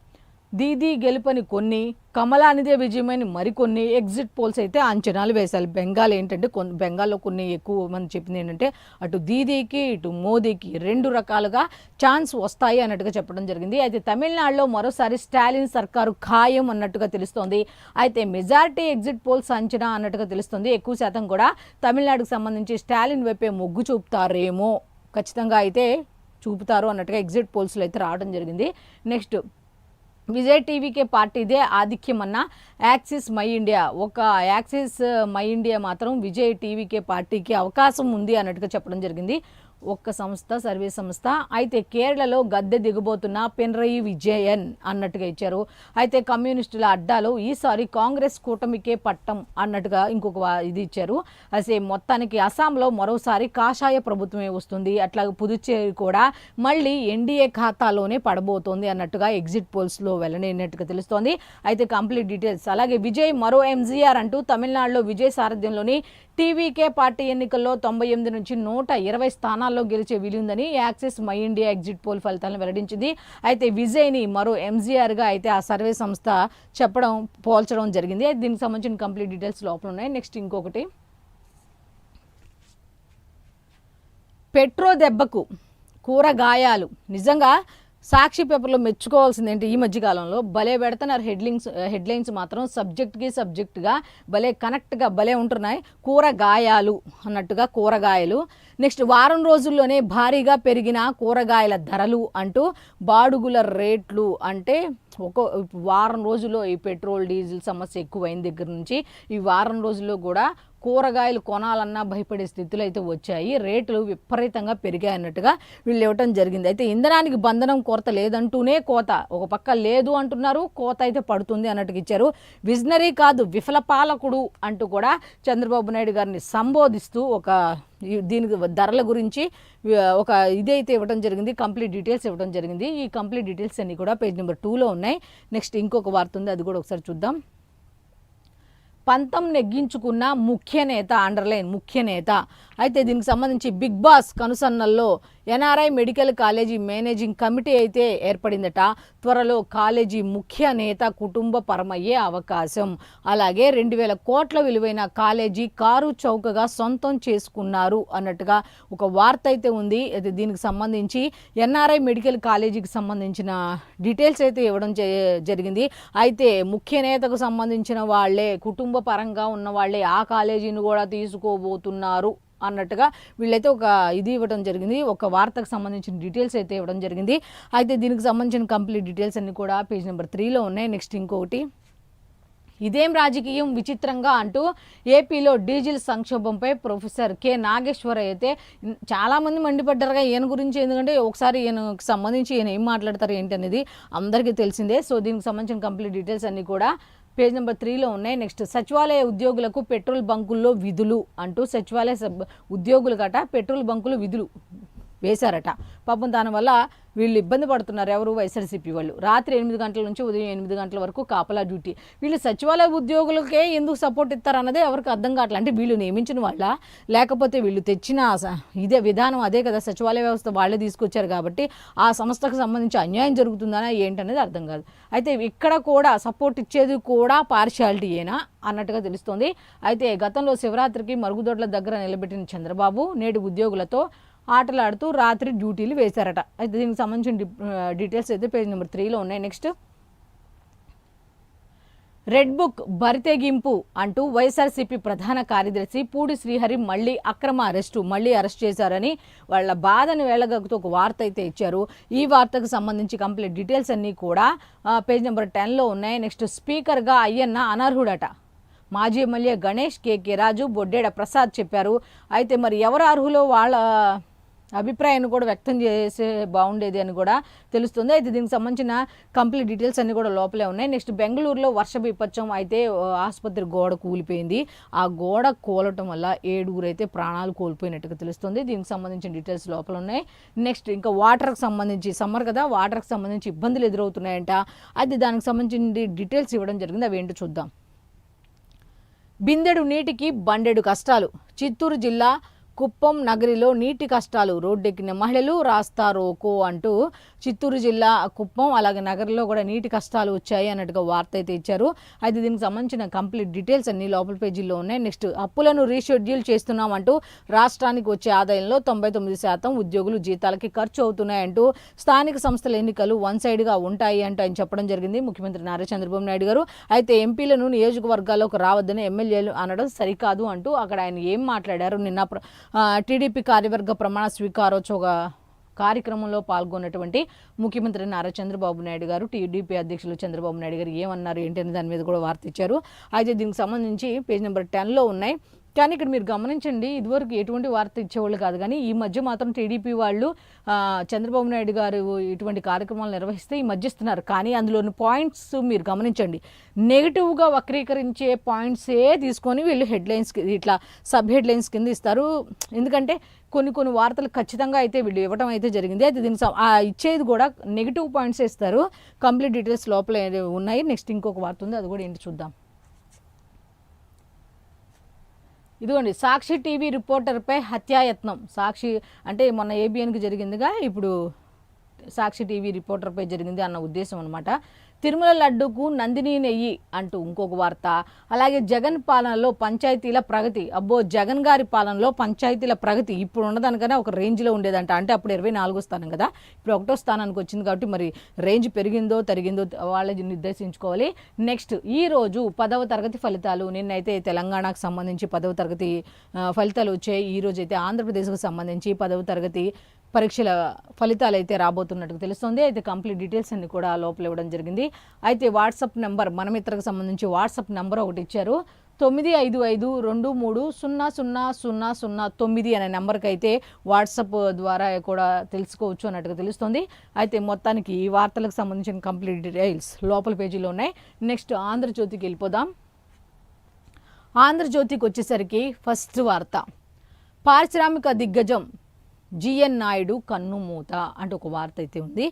దీదీ గెలుపని కొన్ని, కమలానిదే విజయమని మరికొన్ని ఎగ్జిట్ పోల్స్ అయితే అంచనాలు వేశారు. బెంగాల్ ఏంటంటే బెంగాల్లో కొన్ని ఎక్కువ మంది చెప్పింది ఏంటంటే అటు దీదీకి ఇటు మోదీకి 2 రకాలుగా ఛాన్స్ వస్తాయి అన్నట్టుగా చెప్పడం జరిగింది. అయితే తమిళనాడులో మరోసారి స్టాలిన్ సర్కారు ఖాయం అన్నట్టుగా తెలుస్తోంది. అయితే మెజారిటీ ఎగ్జిట్ పోల్స్ అంచనా అన్నట్టుగా తెలుస్తుంది. ఎక్కువ శాతం కూడా తమిళనాడుకు సంబంధించి స్టాలిన్ వైపే మొగ్గు చూపుతారేమో, ఖచ్చితంగా అయితే చూపుతారు అన్నట్టుగా ఎగ్జిట్ పోల్స్లో అయితే రావడం జరిగింది. నెక్స్ట్ విజయ్ టీవీకే పార్టీదే ఆధిక్యం అన్న యాక్సిస్ మై ఇండియా. ఒక యాక్సిస్ మై ఇండియా మాత్రం విజయ్ టీవీకే పార్టీకి అవకాశం ఉంది అన్నట్టుగా చెప్పడం జరిగింది. ఒక్క సంస్థ, సర్వే సంస్థ. అయితే కేరళలో గద్దె దిగబోతున్న పినరయి విజయన్ అన్నట్టుగా ఇచ్చారు. అయితే కమ్యూనిస్టుల అడ్డాలో ఈసారి కాంగ్రెస్ కూటమికే పట్టం అన్నట్టుగా ఇంకొక ఇది ఇచ్చారు. అసే మొత్తానికి అస్సాంలో మరోసారి కాషాయ ప్రభుత్వమే వస్తుంది, అట్లాగే పుదుచ్చేరి కూడా మళ్ళీ ఎన్డీఏ ఖాతాలోనే పడబోతోంది అన్నట్టుగా ఎగ్జిట్ పోల్స్లో వెల్లడైనట్టుగా తెలుస్తోంది. అయితే కంప్లీట్ డీటెయిల్స్, అలాగే విజయ్ మరో ఎంజీఆర్ అంటూ తమిళనాడులో విజయ్ సారథ్యంలోని టీవీకే పార్టీ ఎన్నికల్లో 98 నుంచి 120 స్థానాల్లో గెలిచే వీలుందని Axis My India exit poll ఫలితాలను వెల్లడించింది. అయితే విజయ్ని మరో ఎంజీఆర్గా అయితే ఆ సర్వే సంస్థ పోల్చడం జరిగింది. దీనికి సంబంధించిన కంప్లీట్ డీటెయిల్స్ లోపల ఉన్నాయి. నెక్స్ట్ ఇంకొకటి, పెట్రో దెబ్బకు కూరగాయాలు. నిజంగా సాక్షి పేపర్లో మెచ్చుకోవాల్సింది ఏంటి, ఈ మధ్యకాలంలో భలే పెడుతున్నారు హెడ్లైన్స్ మాత్రం సబ్జెక్ట్గా భలే కనెక్ట్గా భలే ఉంటున్నాయి. కూరగాయాలు అన్నట్టుగా కూరగాయలు. నెక్స్ట్ వారం రోజుల్లోనే భారీగా పెరిగిన కూరగాయల ధరలు అంటూ బాడుగుల రేట్లు. అంటే ఒక వారం రోజుల్లో ఈ పెట్రోల్ డీజిల్ సమస్య ఎక్కువైన దగ్గర నుంచి ఈ వారం రోజుల్లో కూడా కూరగాయలు కొనాలన్నా భయపడే స్థితులు అయితే వచ్చాయి. రేట్లు విపరీతంగా పెరిగాయి అన్నట్టుగా వీళ్ళు ఇవ్వటం జరిగింది. అయితే ఇంధనానికి బంధనం కొరత లేదంటూనే కోత, ఒక పక్క లేదు అంటున్నారు, కోత అయితే పడుతుంది అన్నట్టుగా ఇచ్చారు. విజనరీ కాదు విఫల పాలకుడు అంటూ కూడా చంద్రబాబు నాయుడు గారిని సంబోధిస్తూ ఒక దీనికి ధరల గురించి ఒక ఇదైతే ఇవ్వడం జరిగింది, కంప్లీట్ డీటెయిల్స్ ఇవ్వడం జరిగింది. ఈ కంప్లీట్ డీటెయిల్స్ అన్నీ కూడా పేజ్ నెంబర్ 2లో ఉన్నాయి. నెక్స్ట్ ఇంకొక వార్త ఉంది, అది కూడా ఒకసారి చూద్దాం. పంతం నెగ్గించుకున్న ముఖ్య నేత, అండర్లైన్ ముఖ్య నేత. అయితే దీనికి సంబంధించి బిగ్ బాస్ కనుసన్నల్లో NRI medical college managing committee అయితే ఏర్పడిందట. త్వరలో కాలేజీ ముఖ్య నేత కుటుంబ పరమయ్యే అవకాశం. అలాగే 2000 కోట్ల విలువైన కాలేజీ కారు చౌకగా సొంతం చేసుకున్నారు అన్నట్టుగా ఒక వార్త అయితే ఉంది. అయితే దీనికి సంబంధించి ఎన్ఆర్ఐ మెడికల్ కాలేజీకి సంబంధించిన డీటెయిల్స్ అయితే ఇవ్వడం జరిగింది. అయితే ముఖ్య నేతకు సంబంధించిన వాళ్ళే, కుటుంబ పరంగా ఉన్న వాళ్ళే ఆ కాలేజీని కూడా తీసుకోబోతున్నారు అన్నట్టుగా వీళ్ళైతే ఒక ఇది ఇవ్వడం జరిగింది. ఒక వార్తకు సంబంధించిన డీటెయిల్స్ అయితే ఇవ్వడం జరిగింది. అయితే దీనికి సంబంధించిన కంప్లీట్ డీటెయిల్స్ అన్ని కూడా పేజ్ నెంబర్ 3లో ఉన్నాయి. నెక్స్ట్ ఇంకొకటి, ఇదేం రాజకీయం విచిత్రంగా అంటూ ఏపీలో డీజిల్ సంక్షోభంపై ప్రొఫెసర్ కె నాగేశ్వరయ్య అయితే చాలామంది మండిపడ్డారుగా ఈయన గురించి. ఎందుకంటే ఒకసారి ఈయనకు సంబంధించి ఈయన ఏం మాట్లాడతారు ఏంటి అనేది అందరికీ తెలిసిందే. సో దీనికి సంబంధించిన కంప్లీట్ డీటెయిల్స్ అన్నీ కూడా పేజ్ నెంబర్ 3లో ఉన్నాయి. నెక్స్ట్ సచివాలయ ఉద్యోగులకు పెట్రోల్ బంకుల్లో విధులు అంటూ సచివాలయ ఉద్యోగులు గట పెట్రోల్ బంకులు విధులు వేశారట. పాపం దానివల్ల వీళ్ళు ఇబ్బంది పడుతున్నారు. ఎవరు? వైఎస్ఆర్సీపీ వాళ్ళు. రాత్రి 8 గంటల నుంచి ఉదయం 8 గంటల వరకు కాపలా డ్యూటీ. వీళ్ళు సచివాలయ ఉద్యోగులకే ఎందుకు సపోర్ట్ ఇస్తారన్నదే ఎవరికి అర్థం కావట్లేదు. అంటే వీళ్ళు నియమించిన వాళ్ళ, లేకపోతే వీళ్ళు తెచ్చిన ఇదే విధానం అదే కదా, సచివాలయ వ్యవస్థ వాళ్ళే తీసుకొచ్చారు కాబట్టి ఆ సంస్థకు సంబంధించి అన్యాయం జరుగుతుందనా ఏంటనేది అర్థం కాదు. అయితే ఇక్కడ కూడా సపోర్ట్ ఇచ్చేది కూడా పార్షియాలిటీయేనా అన్నట్టుగా తెలుస్తోంది. అయితే గతంలో శివరాత్రికి మరుగుదొడ్ల దగ్గర నిలబెట్టిన చంద్రబాబు నేడు ఉద్యోగులతో ఆటలాడుతూ రాత్రి డ్యూటీలు వేశారట. అయితే దీనికి సంబంధించిన డీటెయిల్స్ అయితే పేజ్ నెంబర్ 3లో ఉన్నాయి. నెక్స్ట్, రెడ్ బుక్ బరితెగింపు అంటూ వైఎస్ఆర్సీపీ ప్రధాన కార్యదర్శి పూడి శ్రీహరి మళ్ళీ అరెస్ట్ చేశారని వాళ్ళ బాధను వేళగక్కుతూ ఒక వార్త అయితే ఇచ్చారు. ఈ వార్తకు సంబంధించి కంప్లీట్ డీటెయిల్స్ అన్నీ కూడా పేజ్ నెంబర్ 10లో ఉన్నాయి. నెక్స్ట్, స్పీకర్గా అయ్యన్న అనర్హుడట. మాజీ ఎమ్మెల్యే గణేష్, కేకే రాజు, బొడ్డేడ ప్రసాద్ చెప్పారు. అయితే మరి ఎవరు అర్హులో వాళ్ళ అభిప్రాయాన్ని కూడా వ్యక్తం చేసే బాగుండేది అని కూడా తెలుస్తుంది. అయితే దీనికి సంబంధించిన కంప్లీట్ డీటెయిల్స్ అన్నీ కూడా లోపలే ఉన్నాయి. నెక్స్ట్, బెంగళూరులో వర్ష విపత్సం. అయితే ఆసుపత్రి గోడ కూలిపోయింది. ఆ గోడ కూలటం వల్ల 7 అయితే ప్రాణాలు కోల్పోయినట్టుగా తెలుస్తుంది. దీనికి సంబంధించిన డీటెయిల్స్ లోపల ఉన్నాయి. నెక్స్ట్, ఇంకా వాటర్కి సంబంధించి, సమ్మర్ కదా, వాటర్కి సంబంధించి ఇబ్బందులు ఎదురవుతున్నాయంట. అయితే దానికి సంబంధించిన డీటెయిల్స్ ఇవ్వడం జరిగింది. అవి ఏంటో చూద్దాం. బిందెడు నీటికి బండెడు కష్టాలు. చిత్తూరు జిల్లా కుప్పం నగరిలో నీటి కష్టాలు. రోడ్డెక్కిన మహిళలు రాస్తా రోకో అంటూ చిత్తూరు జిల్లా కుప్పం అలాగే నగరంలో కూడా నీటి కష్టాలు వచ్చాయి అన్నట్టుగా వార్త అయితే ఇచ్చారు. అయితే దీనికి సంబంధించిన కంప్లీట్ డీటెయిల్స్ అన్ని లోపల పేజీల్లో ఉన్నాయి. నెక్స్ట్, అప్పులను రీషెడ్యూల్ చేస్తున్నామంటూ రాష్ట్రానికి వచ్చే ఆదాయంలో 99% ఉద్యోగులు జీతాలకి ఖర్చు అవుతున్నాయంటూ స్థానిక సంస్థల ఎన్నికలు వన్ సైడ్గా ఉంటాయి అంటూ ఆయన చెప్పడం జరిగింది ముఖ్యమంత్రి నారా చంద్రబాబు నాయుడు గారు. అయితే ఎంపీలను నియోజకవర్గాల్లోకి రావద్దని ఎమ్మెల్యేలు అనడం సరికాదు అంటూ అక్కడ ఆయన ఏం మాట్లాడారు. నిన్న టీడీపీ కార్యవర్గ ప్రమాణ స్వీకారోత్సవ కార్యక్రమంలో పాల్గొన్నటువంటి ముఖ్యమంత్రి నారా చంద్రబాబు నాయుడు గారు, టీడీపీ అధ్యక్షులు చంద్రబాబు నాయుడు గారు ఏమన్నారు ఏంటి అనే దాని మీద కూడా వార్త ఇచ్చారు. అయితే దీనికి సంబంధించి పేజ్ నెంబర్ 10లో ఉన్నాయి. కానీ ఇక్కడ మీరు గమనించండి, ఇదివరకు ఎటువంటి వార్త ఇచ్చేవాళ్ళు కాదు, కానీ ఈ మధ్య మాత్రం టీడీపీ వాళ్ళు చంద్రబాబు నాయుడు గారు ఇటువంటి కార్యక్రమాలు నిర్వహిస్తే ఈ మధ్య ఇస్తున్నారు. కానీ అందులోని పాయింట్స్ మీరు గమనించండి, నెగిటివ్గా వక్రీకరించే పాయింట్సే తీసుకొని వీళ్ళు హెడ్లైన్స్కి ఇట్లా సబ్ హెడ్లైన్స్ కింద ఇస్తారు. ఎందుకంటే కొన్ని వార్తలు ఖచ్చితంగా అయితే వీళ్ళు ఇవ్వడం అయితే జరిగింది. అయితే దీనికి ఇచ్చేది కూడా నెగిటివ్ పాయింట్స్ ఇస్తారు. కంప్లీట్ డీటెయిల్స్ లోపల ఉన్నాయి. నెక్స్ట్ ఇంకొక వార్త ఉంది, అది కూడా ఏంటి చూద్దాం. ఇదిగోండి, సాక్షి టీవీ రిపోర్టర్పై హత్యాయత్నం. సాక్షి అంటే మొన్న ఏబిఎన్కి జరిగిందిగా, ఇప్పుడు సాక్షి టీవీ రిపోర్టర్పై జరిగింది అన్న ఉద్దేశం అనమాట. తిరుమల లడ్డూకు నందిని నెయ్యి అంటూ ఇంకొక వార్త. అలాగే జగన్ పాలనలో పంచాయతీల ప్రగతి. అబ్బో, జగన్ గారి పాలనలో పంచాయతీల ప్రగతి ఇప్పుడు ఉన్నదానికన్నా ఒక రేంజ్లో ఉండేదంట. అంటే అప్పుడు 24వ స్థానం కదా, ఇప్పుడు 1వ స్థానానికి వచ్చింది కాబట్టి మరి రేంజ్ పెరిగిందో తరిగిందో వాళ్ళని నిర్దేశించుకోవాలి. నెక్స్ట్, ఈరోజు 10వ తరగతి ఫలితాలు. నిన్నైతే తెలంగాణకు సంబంధించి 10వ తరగతి ఫలితాలు వచ్చాయి. ఈరోజు అయితే ఆంధ్రప్రదేశ్కు సంబంధించి 10వ తరగతి పరీక్షల ఫలితాలు అయితే రాబోతున్నట్టు తెలుస్తుంది. అయితే కంప్లీట్ డీటెయిల్స్ అన్ని కూడా లోపల ఇవ్వడం జరిగింది. అయితే వాట్సాప్ నెంబర్, మనమిత్రకు సంబంధించి వాట్సాప్ నెంబర్ ఒకటి ఇచ్చారు. 9552300009 అనే నెంబర్కి అయితే వాట్సాప్ ద్వారా కూడా తెలుసుకోవచ్చు అన్నట్టుగా తెలుస్తుంది. అయితే మొత్తానికి ఈ వార్తలకు సంబంధించిన కంప్లీట్ డీటెయిల్స్ లోపల పేజీలో ఉన్నాయి. నెక్స్ట్ ఆంధ్రజ్యోతికి వెళ్ళిపోదాం. ఆంధ్రజ్యోతికి వచ్చేసరికి ఫస్ట్ వార్త, పారిశ్రామిక దిగ్గజం జిఎన్ నాయుడు కన్నుమూత అంటూ ఒక వార్త అయితే ఉంది.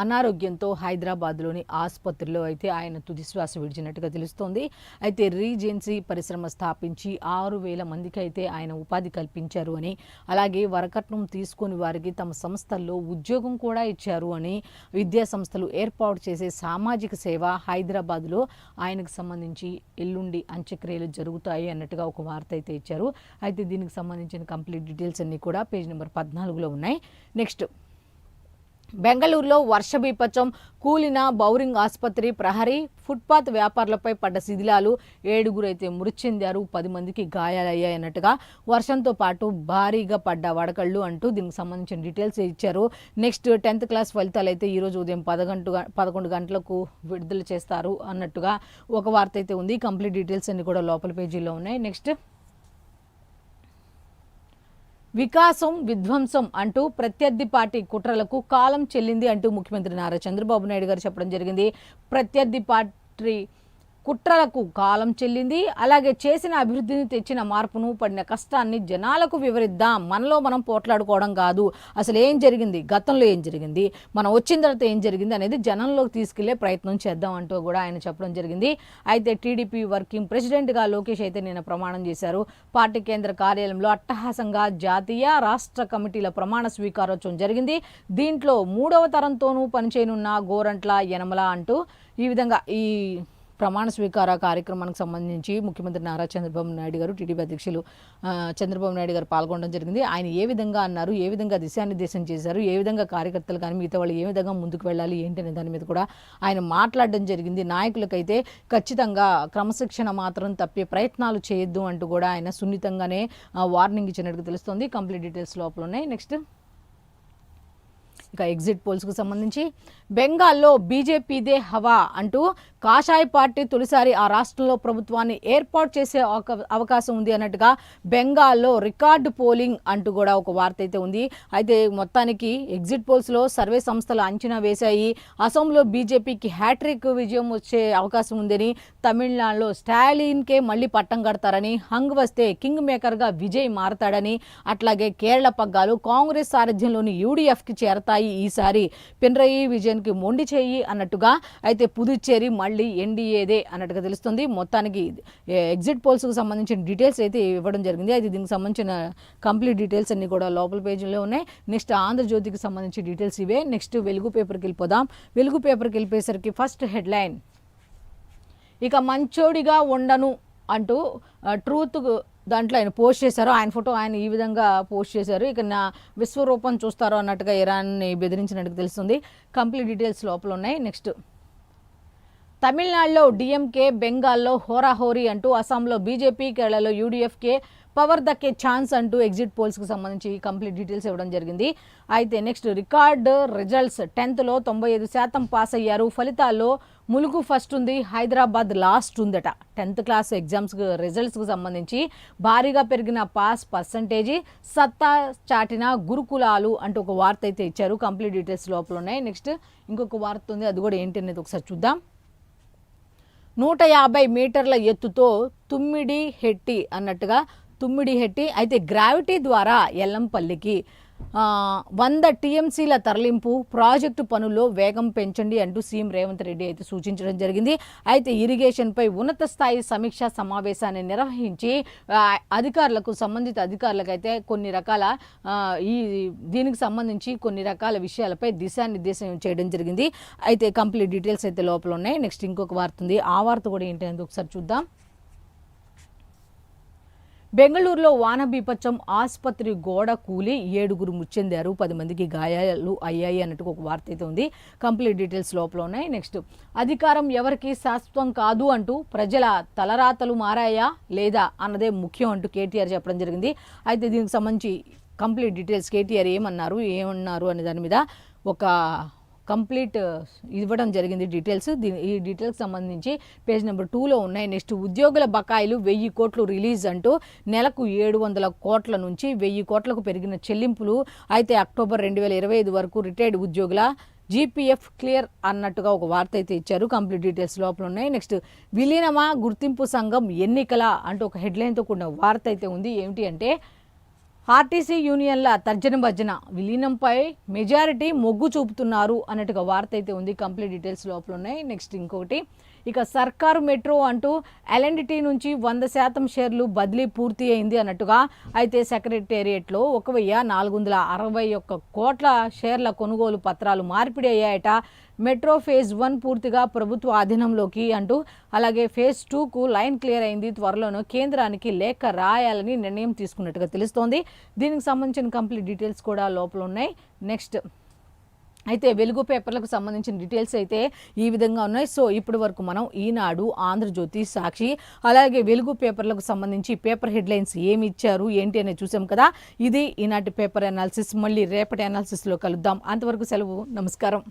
అనారోగ్యంతో హైదరాబాద్లోని ఆసుపత్రిలో అయితే ఆయన తుదిశ్వాస విడిచినట్టుగా తెలుస్తోంది. అయితే రీజెన్సీ పరిశ్రమ స్థాపించి 6,000 మందికి అయితే ఆయన ఉపాధి కల్పించారు అని, అలాగే వరకట్నం తీసుకొని వారికి తమ సంస్థల్లో ఉద్యోగం కూడా ఇచ్చారు అని, విద్యా సంస్థలు ఏర్పాటు చేసే సామాజిక సేవ హైదరాబాద్లో ఆయనకు సంబంధించి ఎల్లుండి అంత్యక్రియలు జరుగుతాయి అన్నట్టుగా ఒక వార్త అయితే ఇచ్చారు. అయితే దీనికి సంబంధించిన కంప్లీట్ డీటెయిల్స్ అన్నీ కూడా పేజ్ నెంబర్ 14లో ఉన్నాయి. నెక్స్ట్, బెంగళూరులో వర్ష బీపచ్చం, కూలిన బౌరింగ్ ఆసుపత్రి ప్రహరీ, ఫుట్పాత్ వ్యాపారులపై పడ్డ శిథిలాలు, 7గురు అయితే మృతి చెందారు, 10 మందికి గాయాలయ్యాయి అన్నట్టుగా, వర్షంతో పాటు భారీగా పడ్డ వడకళ్ళు అంటూ దీనికి సంబంధించిన డీటెయిల్స్ ఇచ్చారు. నెక్స్ట్, 10th క్లాస్ ఫలితాలు అయితే ఈరోజు ఉదయం 11 గంటలకు విడుదల చేస్తారు అన్నట్టుగా ఒక వార్త అయితే ఉంది. కంప్లీట్ డీటెయిల్స్ అన్ని కూడా లోపల పేజీలో ఉన్నాయి. నెక్స్ట్, వికాసం విధ్వంసం అంటూ ప్రత్యర్థి పార్టీ కుట్రలకు కాలం చెల్లింది అంటూ ముఖ్యమంత్రి నారా చంద్రబాబు నాయుడు గారు చెప్పడం జరిగింది. ప్రత్యర్థి పార్టీ కుట్రలకు కాలం చెల్లింది, అలాగే చేసిన అభివృద్ధిని, తెచ్చిన మార్పును, పడిన కష్టాన్ని జనాలకు వివరిద్దాం. మనలో మనం పోట్లాడుకోవడం కాదు, అసలు ఏం జరిగింది, గతంలో ఏం జరిగింది, మనం వచ్చిన తర్వాత ఏం జరిగింది అనేది జనంలోకి తీసుకెళ్లే ప్రయత్నం చేద్దాం అంటూ కూడా ఆయన చెప్పడం జరిగింది. అయితే టీడీపీ వర్కింగ్ ప్రెసిడెంట్గా లోకేష్ అయితే నిన్న ప్రమాణం చేశారు. పార్టీ కేంద్ర కార్యాలయంలో అట్టహాసంగా జాతీయ రాష్ట్ర కమిటీల ప్రమాణ స్వీకారోత్సవం జరిగింది. దీంట్లో 3వ తరంతోనూ పనిచేయనున్న గోరంట్ల యనమల అంటూ ఈ విధంగా ఈ ప్రమాణ స్వీకార కార్యక్రమానికి సంబంధించి ముఖ్యమంత్రి నారా చంద్రబాబు నాయుడు గారు, టీడీపీ అధ్యక్షులు చంద్రబాబు నాయుడు గారు పాల్గొనడం జరిగింది. ఆయన ఏ విధంగా అన్నారు, ఏ విధంగా దిశానిర్దేశం చేశారు, ఏ విధంగా కార్యకర్తలు కానీ మిగతా వాళ్ళు ఏ విధంగా ముందుకు వెళ్ళాలి ఏంటి అనే దాని మీద కూడా ఆయన మాట్లాడడం జరిగింది. నాయకులకైతే ఖచ్చితంగా క్రమశిక్షణ మాత్రం తప్పే ప్రయత్నాలు చేయొద్దు అంటూ కూడా ఆయన సున్నితంగానే వార్నింగ్ ఇచ్చినట్టుగా తెలుస్తుంది. కంప్లీట్ డీటెయిల్స్ లోపల ఉన్నాయి. నెక్స్ట్, ఇక ఎగ్జిట్ పోల్స్కు సంబంధించి బెంగాల్లో బీజేపీదే హవా అంటూ కాషాయ పార్టీ తొలిసారి ఆ రాష్ట్రంలో ప్రభుత్వాన్ని ఏర్పాటు చేసే అవకాశం ఉంది అన్నట్టుగా బెంగాల్లో రికార్డు పోలింగ్ అంటూ కూడా ఒక వార్త అయితే ఉంది. అయితే మొత్తానికి ఎగ్జిట్ పోల్స్లో సర్వే సంస్థలు అంచనా వేశాయి, అసోంలో బీజేపీకి హ్యాట్రిక్ విజయం వచ్చే అవకాశం ఉందని, తమిళనాడులో స్టాలిన్కే మళ్ళీ పట్టం కడతారని, హంగ్ వస్తే కింగ్ మేకర్గా విజయ్ మారతాడని, అట్లాగే కేరళ పగ్గాలు కాంగ్రెస్ సారథ్యంలోని యూడీఎఫ్కి చేరతాయి, ఈసారి పినరయి విజయన్కి మొండి చేయి అన్నట్టుగా, అయితే పుదుచ్చేరి మళ్ళీ ఎన్డీఏదే అన్నట్టుగా తెలుస్తుంది. మొత్తానికి ఎగ్జిట్ పోల్స్కు సంబంధించిన డీటెయిల్స్ అయితే ఇవ్వడం జరిగింది. అయితే దీనికి సంబంధించిన కంప్లీట్ డీటెయిల్స్ అన్ని కూడా లోపల పేజీలో ఉన్నాయి. నెక్స్ట్, ఆంధ్రజ్యోతికి సంబంధించిన డీటెయిల్స్ ఇవే. నెక్స్ట్, వెలుగు పేపర్కి వెళ్ళిపోదాం. వెలుగు పేపర్కి వెళ్ళిపోయేసరికి ఫస్ట్ హెడ్లైన్, ఇక మంచోడిగా ఉండను అంటూ ట్రూత్ దాంట్లో ఆయన పోస్ట్ చేశారు. ఆయన ఫోటో ఆయన ఈ విధంగా పోస్ట్ చేశారు. ఇక నా విశ్వరూపం చూస్తారో అన్నట్టుగా ఇరాన్ని బెదిరించినట్టుగా తెలుస్తుంది. కంప్లీట్ డీటెయిల్స్ లోపల ఉన్నాయి. నెక్స్ట్, తమిళనాడులో డిఎంకే, బెంగాల్లో హోరాహోరీ అంటూ, అస్సాంలో బీజేపీ, కేరళలో యూడీఎఫ్కే పవర్ దక్కే ఛాన్స్ అంటూ ఎగ్జిట్ పోల్స్కి సంబంధించి కంప్లీట్ డీటెయిల్స్ ఇవ్వడం జరిగింది. అయితే నెక్స్ట్ రికార్డ్ రిజల్ట్స్ 10th లో 95% పాస్ అయ్యారు. ఫలితాల్లో ములుగు ఫస్ట్ ఉంది, హైదరాబాద్ లాస్ట్ ఉందట. 10th క్లాస్ ఎగ్జామ్స్ రిజల్ట్స్కి సంబంధించి భారీగా పెరిగిన పాస్ పర్సంటేజీ, సత్తా చాటిన గురుకులాలు అంటూ ఒక వార్త అయితే ఇచ్చారు. కంప్లీట్ డీటెయిల్స్ లోపల ఉన్నాయి. నెక్స్ట్ ఇంకొక వార్త ఉంది, అది కూడా ఏంటి అనేది ఒకసారి చూద్దాం. 150 మీటర్ల ఎత్తుతో తుమ్మిడి హెట్టి అన్నట్టుగా తుమ్మిడి హెట్టి అయితే గ్రావిటీ ద్వారా ఎల్లంపల్లికి 100 టీఎంసీల తరలింపు, ప్రాజెక్టు పనుల్లో వేగం పెంచండి అంటూ సీఎం రేవంత్ రెడ్డి అయితే సూచించడం జరిగింది. అయితే ఇరిగేషన్పై ఉన్నత స్థాయి సమీక్షా సమావేశాన్ని నిర్వహించి సంబంధిత అధికారులకు అయితే కొన్ని రకాల దీనికి సంబంధించి కొన్ని రకాల విషయాలపై దిశానిర్దేశం చేయడం జరిగింది. అయితే కంప్లీట్ డీటెయిల్స్ అయితే లోపల ఉన్నాయి. నెక్స్ట్ ఇంకొక వార్త ఉంది, ఆ వార్త కూడా ఏంటనేది ఒకసారి చూద్దాం. బెంగళూరులో వాన బీపచ్చం, ఆసుపత్రి గోడ కూలి 7 మృతి, 10 మందికి గాయాలు అయ్యాయి అన్నట్టు ఒక వార్త అయితే ఉంది. కంప్లీట్ డీటెయిల్స్ లోపల ఉన్నాయి. నెక్స్ట్ అధికారం ఎవరికి శాశ్వతం కాదు అంటూ ప్రజల తలరాతలు మారాయా లేదా అన్నదే ముఖ్యం అంటూ కేటీఆర్ చెప్పడం జరిగింది. అయితే దీనికి సంబంధించి కంప్లీట్ డీటెయిల్స్ కేటీఆర్ ఏమన్నారు అనే దాని మీద ఒక కంప్లీట్ ఇవ్వడం జరిగింది డీటెయిల్స్. ఈ డీటెయిల్స్ సంబంధించి పేజ్ నెంబర్ 2లో ఉన్నాయి. నెక్స్ట్ ఉద్యోగుల బకాయిలు 1000 కోట్లు రిలీజ్ అంటూ నెలకు 700 కోట్ల నుంచి 1000 కోట్లకు పెరిగిన చెల్లింపులు. అయితే అక్టోబర్ 2025 వరకు రిటైర్డ్ ఉద్యోగుల జీపీఎఫ్ క్లియర్ అన్నట్టుగా ఒక వార్త అయితే ఇచ్చారు. కంప్లీట్ డీటెయిల్స్ లోపల ఉన్నాయి. నెక్స్ట్ విలీనమా గుర్తింపు సంఘం ఎన్నికల అంటూ ఒక హెడ్లైన్తో కూడిన వార్త అయితే ఉంది. ఏమిటి అంటే ఆర్టీసీ యూనియన్ల తర్జన భర్జన, విలీనంపై మెజారిటీ మొగ్గు చూపుతున్నారు అన్నట్టుగా వార్త అయితే ఉంది. కంప్లీట్ డీటెయిల్స్ లోపల ఉన్నాయి. నెక్స్ట్ ఇంకొకటి, ఇక సర్కారు మెట్రో అంటూ ఎల్ఎండ్టీ నుంచి 100% షేర్లు బదిలీ పూర్తి అయింది అన్నట్టుగా. అయితే సెక్రటేరియట్లో 1461 కోట్ల షేర్ల కొనుగోలు పత్రాలు మార్పిడి అయ్యాయట. మెట్రో ఫేజ్ 1 పూర్తిగా ప్రభుత్వ ఆధీనంలోకి అంటూ, అలాగే ఫేజ్ 2కు లైన్ క్లియర్ అయింది. త్వరలోనూ కేంద్రానికి లేఖ రాయాలని నిర్ణయం తీసుకున్నట్టుగా తెలుస్తోంది. దీనికి సంబంధించిన కంప్లీట్ డీటెయిల్స్ కూడా లోపల ఉన్నాయి. నెక్స్ట్ అయితే వెలుగు పేపర్లకు సంబంధించిన డీటెయిల్స్ అయితే ఈ విధంగా ఉన్నాయి. సో ఇప్పటి వరకు మనం ఈనాడు, ఆంధ్రజ్యోతి, సాక్షి అలాగే వెలుగు పేపర్లకు సంబంధించి పేపర్ హెడ్లైన్స్ ఏమి ఇచ్చారు ఏంటి అనేది చూసాం కదా. ఇది ఈనాటి పేపర్ అనాలిసిస్. మళ్ళీ రేపటి అనాలిసిస్లో కలుద్దాం. అంతవరకు సెలవు, నమస్కారం.